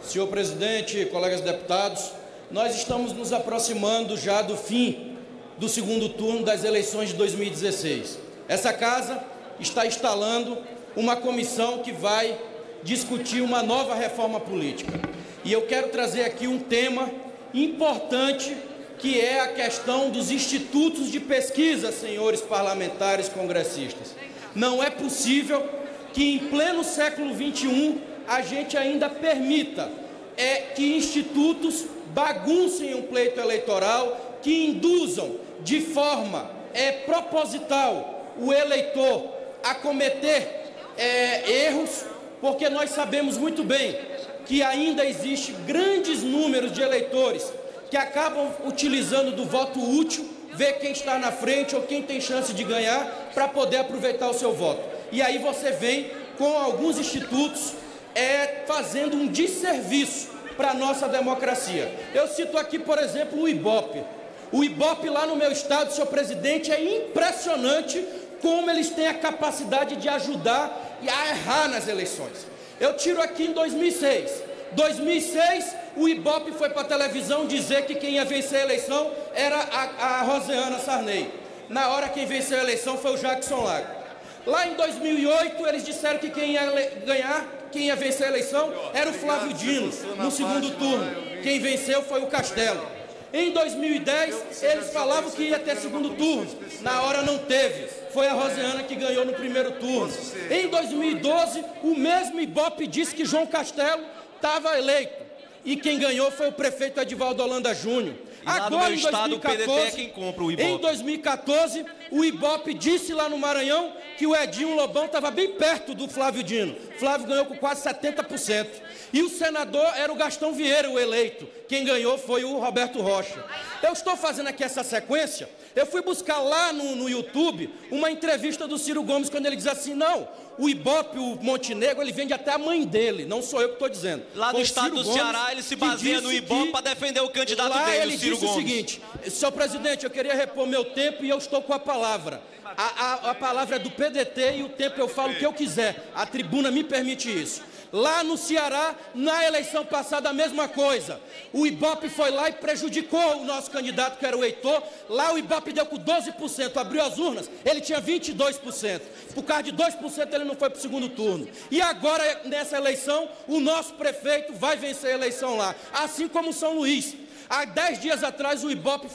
Senhor presidente, colegas deputados, nós estamos nos aproximando já do fim do segundo turno das eleições de 2016. Essa casa está instalando uma comissão que vai discutir uma nova reforma política. E eu quero trazer aqui um tema importante, que é a questão dos institutos de pesquisa, senhores parlamentares congressistas. Não é possível que em pleno século XXI a gente ainda permita que institutos baguncem um pleito eleitoral, que induzam de forma proposital o eleitor a cometer erros, porque nós sabemos muito bem que ainda existe grandes números de eleitores que acabam utilizando do voto útil, ver quem está na frente ou quem tem chance de ganhar para poder aproveitar o seu voto. E aí você vem com alguns institutos fazendo um desserviço para a nossa democracia. Eu cito aqui, por exemplo, o IBOP. O IBOP lá no meu estado, senhor presidente, é impressionante como eles têm a capacidade de ajudar a errar nas eleições. Eu tiro aqui em 2006. 2006, o IBOP foi para a televisão dizer que quem ia vencer a eleição era a Rosiana Sarney. Na hora, quem venceu a eleição foi o Jackson Lago. Lá em 2008, eles disseram que quem ia vencer a eleição era o Flávio Dino, no segundo turno. Quem venceu foi o Castelo. Em 2010, eles falavam que ia ter segundo turno. Na hora não teve. Foi a Rosiana que ganhou no primeiro turno. Em 2012, o mesmo IBOP disse que João Castelo estava eleito. E quem ganhou foi o prefeito Edivaldo Holanda Júnior. Agora, em 2014, o PDT é quem compra o IBOP. Em 2014, o IBOP disse lá no Maranhão que o Edinho Lobão estava bem perto do Flávio Dino. Flávio ganhou com quase 70%. E o senador era o Gastão Vieira, o eleito. Quem ganhou foi o Roberto Rocha. Eu estou fazendo aqui essa sequência. Eu fui buscar lá no YouTube uma entrevista do Ciro Gomes, quando ele diz assim: não, o IBOP, o Montenegro, ele vende até a mãe dele, não sou eu que estou dizendo. Lá no estado do Ceará, ele se baseia no IBOP para defender o candidato dele, o Ciro Gomes. Lá ele disse o seguinte: senhor presidente, eu queria repor meu tempo e eu estou com a palavra. A palavra é do PDT e o tempo eu falo o que eu quiser. A tribuna me permite isso. Lá no Ceará, na eleição passada, a mesma coisa. O IBOP foi lá e prejudicou o nosso candidato, que era o Heitor. Lá o IBOP deu com 12%, abriu as urnas, ele tinha 22%. Por causa de 2% ele não foi para o segundo turno. E agora, nessa eleição, o nosso prefeito vai vencer a eleição lá, assim como São Luís. Há 10 dias atrás, o IBOP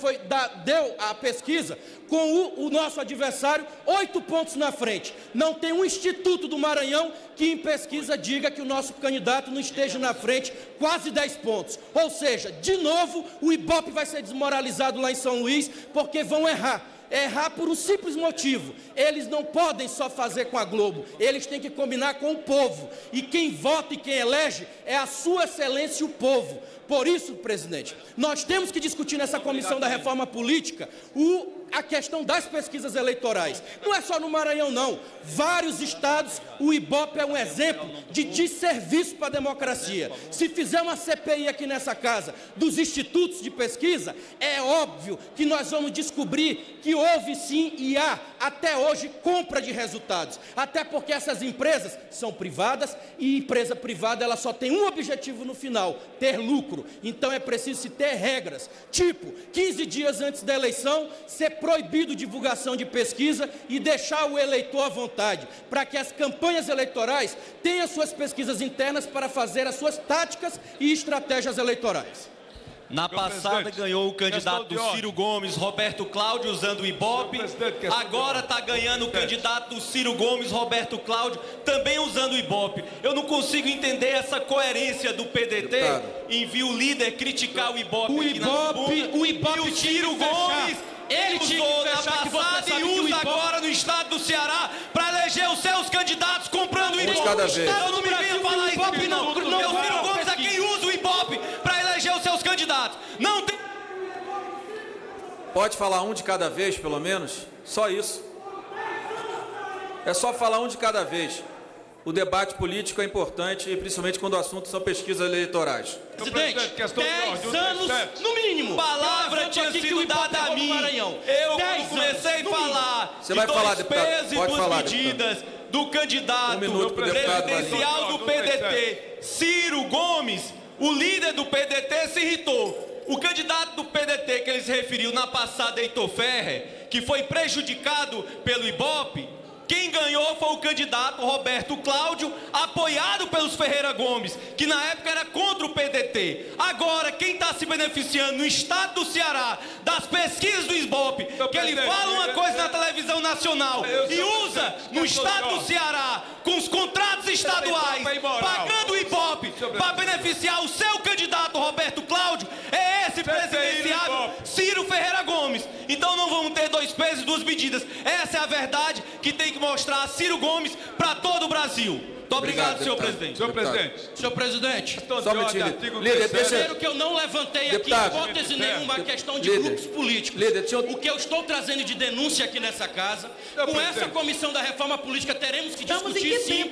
deu a pesquisa com o nosso adversário 8 pontos na frente. Não tem um instituto do Maranhão que em pesquisa diga que o nosso candidato não esteja na frente, quase 10 pontos. Ou seja, de novo, o IBOP vai ser desmoralizado lá em São Luís, porque vão errar. Errar por um simples motivo: eles não podem só fazer com a Globo, eles têm que combinar com o povo, e quem vota e quem elege é a sua excelência, o povo. Por isso, presidente, nós temos que discutir nessa comissão da reforma política a questão das pesquisas eleitorais. Não é só no Maranhão, não. Vários estados, o IBOP é um exemplo de desserviço para a democracia. Se fizer uma CPI aqui nessa casa dos institutos de pesquisa, é óbvio que nós vamos descobrir que houve sim e há, até hoje, compra de resultados. Até porque essas empresas são privadas e empresa privada ela só tem um objetivo no final: ter lucro. Então é preciso se ter regras, tipo 15 dias antes da eleição, ser proibido divulgação de pesquisa e deixar o eleitor à vontade, para que as campanhas eleitorais tenham suas pesquisas internas para fazer as suas táticas e estratégias eleitorais. Na passada ganhou o candidato do Ciro Gomes, Roberto Cláudio, usando o IBOP. Agora está ganhando o candidato do Ciro Gomes, Roberto Cláudio, também usando o IBOP. Eu não consigo entender essa coerência do PDT em vir o líder criticar o IBOP aqui na tribuna. O IBOP e o Ciro Gomes, ele usou na passada e usa agora no estado do Ceará para eleger os seus candidatos comprando o IBOP. Eu não me venho falar isso, não. O Ciro Gomes é quem usa o IBOP para eleger os seus candidatos. Não tem... Pode falar um de cada vez, pelo menos? Só isso. É só falar um de cada vez. O debate político é importante, principalmente quando o assunto são pesquisas eleitorais. Presidente, 10 anos, no mínimo. Palavra tinha sido dada a mim. Eu, quando comecei a falar de dois pesos e duas medidas do candidato presidencial do PDT, Ciro Gomes, O líder do PDT se irritou. O candidato do PDT que ele se referiu na passada, Heitor Ferrer, que foi prejudicado pelo Ibope, quem ganhou foi o candidato Roberto Cláudio, apoiado pelos Ferreira Gomes, que na época era contra o PDT. Agora, quem está se beneficiando no estado do Ceará, das pesquisas do Ibope, que ele fala uma coisa na televisão nacional e usa no estado do Ceará, com os contratos estaduais, pagando o Ibope para beneficiar o seu candidato Roberto Cláudio, é esse presidenciável Ciro Ferreira Gomes. Então não vamos ter dois pesos e duas medidas. Essa é a verdade que tem que mostrar a Ciro Gomes para todo o Brasil. Muito obrigado, senhor presidente. Senhor presidente, só um líder, primeiro que eu não levantei aqui hipótese nenhuma a questão de grupos políticos. O que eu estou trazendo de denúncia aqui nessa casa, com essa comissão da reforma política teremos que discutir sim,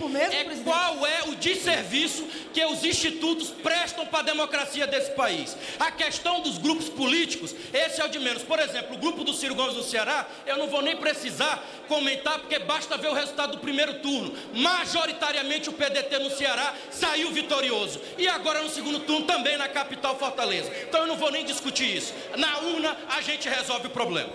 qual é o desserviço que os institutos prestam para a democracia desse país. A questão dos grupos políticos, esse é o de menos. Por exemplo, o grupo do Ciro Gomes no Ceará, eu não vou nem precisar comentar, porque basta ver o resultado do primeiro turno. Majoritariamente o PDT no Ceará saiu vitorioso. E agora no segundo turno também na capital Fortaleza. Então eu não vou nem discutir isso. Na urna a gente resolve o problema.